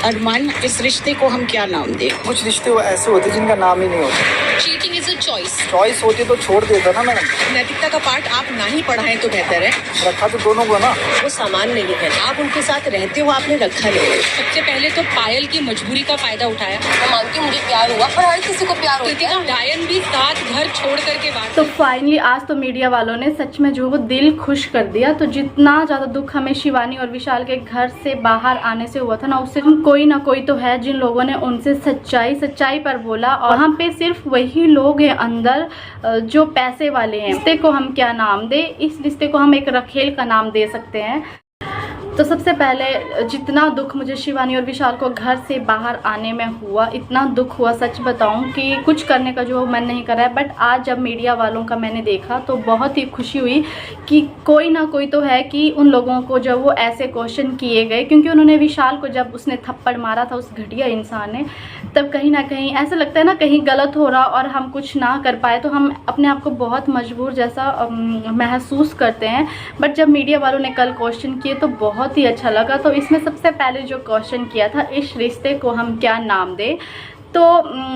अरमान, इस रिश्ते को हम क्या नाम दें? कुछ रिश्ते ऐसे होते हैं जिनका नाम ही नहीं होता। Cheating is a choice. Choice होती तो छोड़ देता ना मैडम। नैतिकता का पाठ आप ना ही पढ़ाएं तो बेहतर है। रखा तो दोनों को ना। वो सामान नहीं है, आप उनके साथ रहते हो, आपने रखा नहीं। सबसे पहले तो पायल की मजबूरी का फायदा उठाया। मैं मानती हूँ मुझे प्यार हुआ, पर हर किसी को प्यार होता है। डायन भी साथ घर छोड़ करके बात। तो फाइनली आज तो मीडिया वालों ने सच में जो वो दिल खुश कर दिया। तो जितना ज़्यादा दुख हमें शिवानी और विशाल के घर से बाहर आने से हुआ था ना, उससे कोई ना कोई तो है जिन लोगों ने उनसे सच्चाई पर बोला। और वहाँ पे सिर्फ वही लोग हैं अंदर जो पैसे वाले हैं। रिश्ते को हम क्या नाम दे? इस रिश्ते को हम एक रखेल का नाम दे सकते हैं। तो सबसे पहले जितना दुख मुझे शिवानी और विशाल को घर से बाहर आने में हुआ, इतना दुख हुआ सच बताऊं कि कुछ करने का जो मन नहीं कर रहा है। बट आज जब मीडिया वालों का मैंने देखा तो बहुत ही खुशी हुई कि कोई ना कोई तो है कि उन लोगों को जब वो ऐसे क्वेश्चन किए गए, क्योंकि उन्होंने विशाल को जब उसने थप्पड़ मारा था उस घटिया इंसान ने, तब कहीं ना कहीं ऐसा लगता है ना कहीं गलत हो रहा और हम कुछ ना कर पाए तो हम अपने आप को बहुत मजबूर जैसा महसूस करते हैं। बट जब मीडिया वालों ने कल क्वेश्चन किए तो बहुत ही अच्छा लगा। तो इसमें सबसे पहले जो क्वेश्चन किया था, इस रिश्ते को हम क्या नाम दें, तो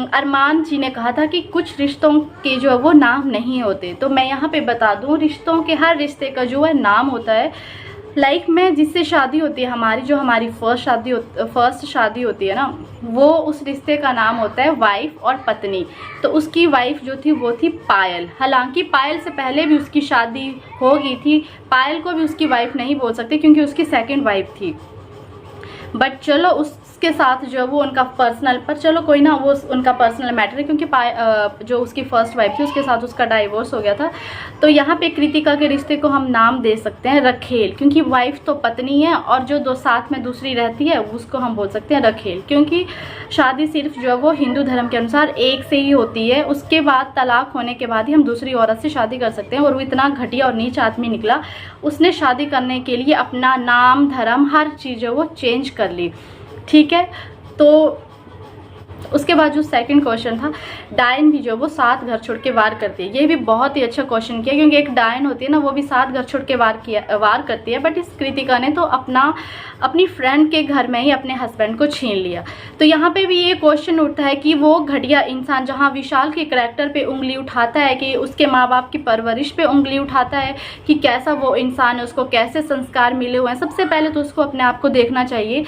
अरमान जी ने कहा था कि कुछ रिश्तों के जो है वो नाम नहीं होते। तो मैं यहाँ पे बता दूँ, रिश्तों के हर रिश्ते का जो है नाम होता है। लाइफ में जिससे शादी होती है हमारी, जो हमारी फर्स्ट शादी होती है ना, वो उस रिश्ते का नाम होता है वाइफ और पत्नी। तो उसकी वाइफ जो थी वो थी पायल। हालांकि पायल से पहले भी उसकी शादी हो गई थी, पायल को भी उसकी वाइफ नहीं बोल सकते क्योंकि उसकी सेकंड वाइफ थी। बट चलो उसके साथ जो वो उनका पर्सनल, पर चलो कोई ना, वो उनका पर्सनल मैटर है क्योंकि जो उसकी फर्स्ट वाइफ थी उसके साथ उसका डाइवोर्स हो गया था। तो यहाँ पे कृतिका के रिश्ते को हम नाम दे सकते हैं रखेल, क्योंकि वाइफ तो पत्नी है और जो दो साथ में दूसरी रहती है उसको हम बोल सकते हैं रखेल। क्योंकि शादी सिर्फ जो है वो हिंदू धर्म के अनुसार एक से ही होती है, उसके बाद तलाक होने के बाद ही हम दूसरी औरत से शादी कर सकते हैं। और वो इतना घटिया और नीच आदमी निकला, उसने शादी करने के लिए अपना नाम धर्म हर चीज़ वो चेंज कर ली। ठीक है, तो उसके बाद जो सेकंड क्वेश्चन था, डायन भी जो वो 7 घर छोड़ के वार करती है। ये भी बहुत ही अच्छा क्वेश्चन किया, क्योंकि एक डायन होती है ना, वो भी 7 घर छोड़ के वार करती है। बट इस कृतिका ने तो अपनी फ्रेंड के घर में ही अपने हस्बैंड को छीन लिया। तो यहाँ पे भी ये क्वेश्चन उठता है कि वो घटिया इंसान जहाँ विशाल के करैक्टर पे उंगली उठाता है, कि उसके माँ बाप की परवरिश पे उंगली उठाता है कि कैसा वो इंसान है, उसको कैसे संस्कार मिले हुए हैं। सबसे पहले तो उसको अपने आप को देखना चाहिए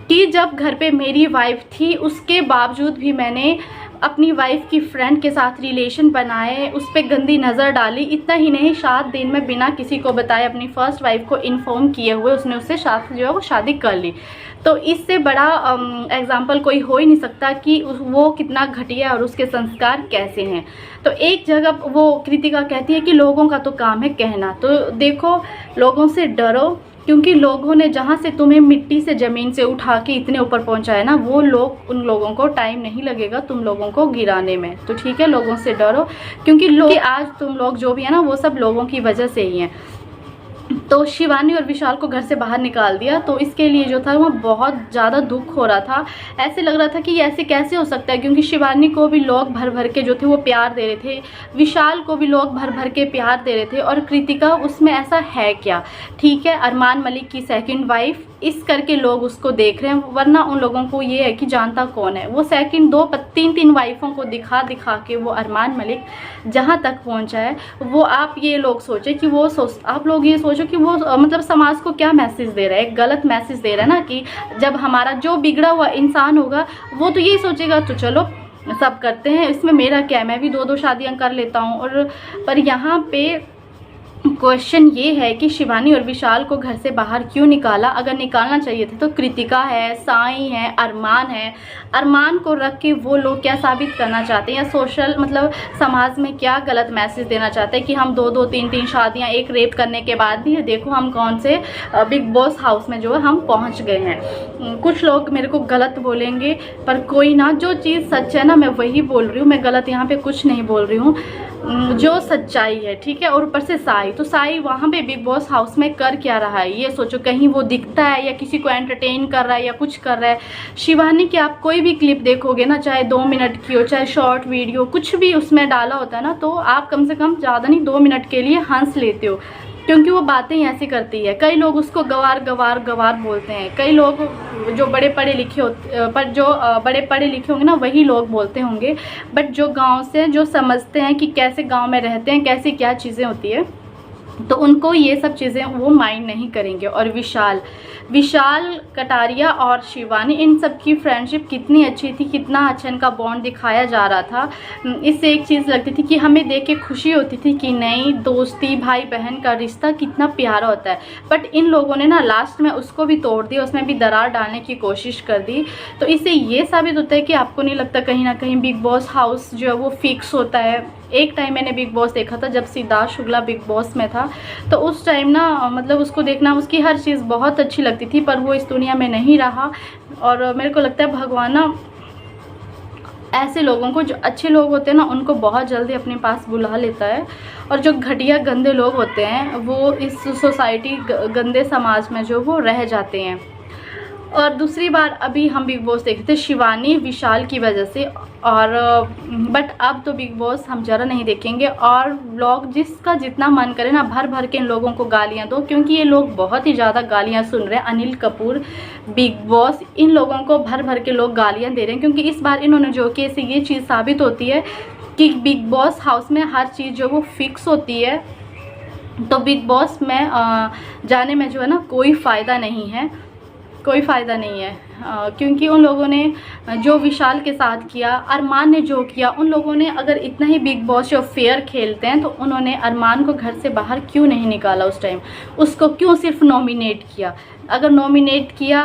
कि जब घर पे मेरी वाइफ थी उसके बावजूद भी मैंने अपनी वाइफ की फ्रेंड के साथ रिलेशन बनाए, उस पर गंदी नज़र डाली। इतना ही नहीं, 7 दिन में बिना किसी को बताए अपनी फर्स्ट वाइफ को इन्फॉर्म किए हुए उसने उससे जो है वो शादी कर ली। तो इससे बड़ा एग्जाम्पल कोई हो ही नहीं सकता कि वो कितना घटिया और उसके संस्कार कैसे हैं। तो एक जगह वो कृतिका कहती है कि लोगों का तो काम है कहना। तो देखो, लोगों से डरो, क्योंकि लोगों ने जहाँ से तुम्हें मिट्टी से ज़मीन से उठा के इतने ऊपर पहुँचाया ना, वो लोग, उन लोगों को टाइम नहीं लगेगा तुम लोगों को गिराने में। तो ठीक है, लोगों से डरो, क्योंकि आज तुम लोग जो भी है ना वो सब लोगों की वजह से ही हैं। तो शिवानी और विशाल को घर से बाहर निकाल दिया। तो इसके लिए जो था वो बहुत ज़्यादा दुख हो रहा था। ऐसे लग रहा था कि ऐसे कैसे हो सकता है, क्योंकि शिवानी को भी लोग भर भर के जो थे वो प्यार दे रहे थे, विशाल को भी लोग भर भर के प्यार दे रहे थे, और कृतिका उसमें ऐसा है क्या? ठीक है, अरमान मलिक की सेकंड वाइफ इस करके लोग उसको देख रहे हैं, वरना उन लोगों को ये है कि जानता कौन है वो। सेकंड 2-3 वाइफों को दिखा के वो अरमान मलिक जहाँ तक पहुँचा है, वो आप ये लोग सोचे कि आप लोग ये सोचो कि वो मतलब समाज को क्या मैसेज दे रहा है। एक गलत मैसेज दे रहा है ना, कि जब हमारा जो बिगड़ा हुआ इंसान होगा वो तो यही सोचेगा तो चलो सब करते हैं, इसमें मेरा क्या है, मैं भी 2-2 शादियाँ कर लेता हूँ। और पर यहाँ पे क्वेश्चन ये है कि शिवानी और विशाल को घर से बाहर क्यों निकाला? अगर निकालना चाहिए था तो कृतिका है, साई है, अरमान है। अरमान को रख के वो लोग क्या साबित करना चाहते हैं, या सोशल मतलब समाज में क्या गलत मैसेज देना चाहते हैं कि हम 2-2 3-3 शादियां एक रेप करने के बाद भी देखो हम कौन से बिग बॉस हाउस में जो है हम पहुंच गए हैं। कुछ लोग मेरे को गलत बोलेंगे, पर कोई ना, जो चीज़ सच है ना मैं वही बोल रही हूँ, मैं गलत यहाँ पे कुछ नहीं बोल रही हूँ, जो सच्चाई है। ठीक है, और ऊपर से साई, तो साई वहाँ पे बिग बॉस हाउस में कर क्या रहा है ये सोचो, कहीं वो दिखता है या किसी को एंटरटेन कर रहा है या कुछ कर रहा है। शिवानी की आप कोई भी क्लिप देखोगे ना, चाहे 2 मिनट की हो, चाहे शॉर्ट वीडियो, कुछ भी उसमें डाला होता है ना, तो आप कम से कम ज़्यादा नहीं 2 मिनट के लिए हंस लेते हो। क्योंकि वो बातें ही ऐसी करती है। कई लोग उसको गवार गवार गवार बोलते हैं। कई लोग जो बड़े पढ़े लिखे बड़े पढ़े लिखे होंगे ना, वही लोग बोलते होंगे। बट जो गांव से जो समझते हैं कि कैसे गांव में रहते हैं, कैसी क्या चीज़ें होती है, तो उनको ये सब चीज़ें वो माइंड नहीं करेंगे। और विशाल कटारिया और शिवानी, इन सब की फ्रेंडशिप कितनी अच्छी थी, कितना अच्छा इनका बॉन्ड दिखाया जा रहा था। इससे एक चीज़ लगती थी कि हमें देख के खुशी होती थी कि नहीं, दोस्ती भाई बहन का रिश्ता कितना प्यारा होता है। बट इन लोगों ने ना लास्ट में उसको भी तोड़ दिया, उसमें भी दरार डालने की कोशिश कर दी। तो इससे ये साबित होता है कि आपको नहीं लगता कहीं ना कहीं बिग बॉस हाउस जो है वो फिक्स होता है। एक टाइम मैंने बिग बॉस देखा था जब सिद्धार्थ शुक्ला बिग बॉस में था, तो उस टाइम ना मतलब उसको देखना, उसकी हर चीज़ बहुत अच्छी लगती थी, पर वो इस दुनिया में नहीं रहा। और मेरे को लगता है भगवान ना ऐसे लोगों को, जो अच्छे लोग होते हैं ना, उनको बहुत जल्दी अपने पास बुला लेता है। और जो घटिया गंदे लोग होते हैं वो इस सोसाइटी, गंदे समाज में जो वो रह जाते हैं। और दूसरी बार अभी हम बिग बॉस देखे थे शिवानी विशाल की वजह से, और बट अब तो बिग बॉस हम ज़रा नहीं देखेंगे। और व्लॉग जिसका जितना मन करे ना, भर भर के इन लोगों को गालियां दो, क्योंकि ये लोग बहुत ही ज़्यादा गालियां सुन रहे हैं। अनिल कपूर, बिग बॉस, इन लोगों को भर भर के लोग गालियां दे रहे हैं, क्योंकि इस बार इन्होंने जो कि इससे ये चीज़ साबित होती है कि बिग बॉस हाउस में हर चीज़ जो वो फिक्स होती है। तो बिग बॉस में जाने में जो है ना कोई फ़ायदा नहीं है, कोई फ़ायदा नहीं है। क्योंकि उन लोगों ने जो विशाल के साथ किया, अरमान ने जो किया, उन लोगों ने अगर इतना ही बिग बॉस जो फेयर खेलते हैं, तो उन्होंने अरमान को घर से बाहर क्यों नहीं निकाला उस टाइम? उसको क्यों सिर्फ नॉमिनेट किया? अगर नॉमिनेट किया,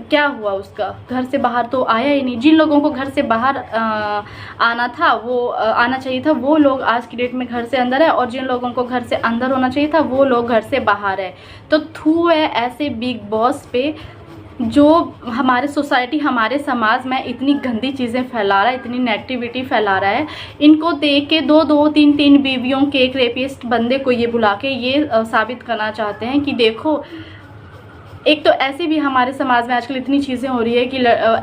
क्या हुआ? उसका घर से बाहर तो आया ही नहीं। जिन लोगों को घर से बाहर आना था, वो आना चाहिए था, वो लोग आज की डेट में घर से अंदर है, और जिन लोगों को घर से अंदर होना चाहिए था, वो लोग घर से बाहर है। तो थू है ऐसे बिग बॉस पे, जो हमारे सोसाइटी, हमारे समाज में इतनी गंदी चीज़ें फैला रहा है, इतनी नेगेटिविटी फैला रहा है। इनको देख के दो तीन बीवियों के एक रेपिस्ट बंदे को ये बुला के ये साबित करना चाहते हैं कि देखो, एक तो ऐसे भी हमारे समाज में आजकल इतनी चीज़ें हो रही है कि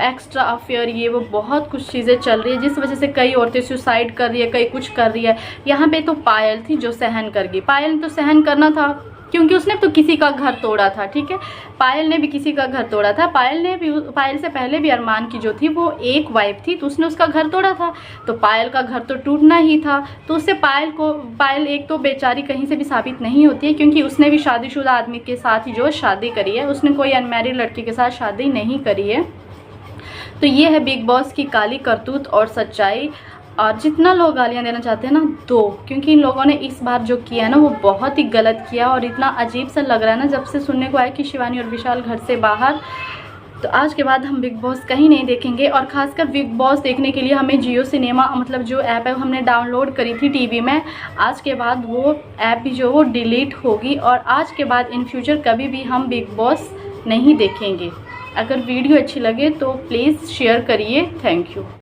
एक्स्ट्रा अफेयर, ये वो बहुत कुछ चीज़ें चल रही है, जिस वजह से कई औरतें सुसाइड कर रही है, कई कुछ कर रही है। यहाँ पे तो पायल थी जो सहन कर गई। पायल ने तो सहन करना था, क्योंकि उसने तो किसी का घर तोड़ा था, ठीक है। पायल ने भी किसी का घर तोड़ा था। पायल से पहले भी अरमान की जो थी वो एक वाइफ थी, तो उसने उसका घर तोड़ा था, तो पायल का घर तो टूटना ही था। तो उससे पायल एक तो बेचारी कहीं से भी साबित नहीं होती है, क्योंकि उसने भी शादीशुदा आदमी के साथ ही जो शादी करी है, उसने कोई अनमैरिड लड़की के साथ शादी नहीं करी है। तो ये है बिग बॉस की काली करतूत और सच्चाई। और जितना लोग गालियां देना चाहते हैं ना, दो, क्योंकि इन लोगों ने इस बार जो किया है ना वो बहुत ही गलत किया। और इतना अजीब सा लग रहा है ना जब से सुनने को आया कि शिवानी और विशाल घर से बाहर। तो आज के बाद हम बिग बॉस कहीं नहीं देखेंगे। और ख़ासकर बिग बॉस देखने के लिए हमें जियो सिनेमा, मतलब जो ऐप है, हमने डाउनलोड करी थी टीवी में, आज के बाद वो ऐप भी जो वो डिलीट होगी। और आज के बाद इन फ्यूचर कभी भी हम बिग बॉस नहीं देखेंगे। अगर वीडियो अच्छी लगे तो प्लीज़ शेयर करिए। Thank you.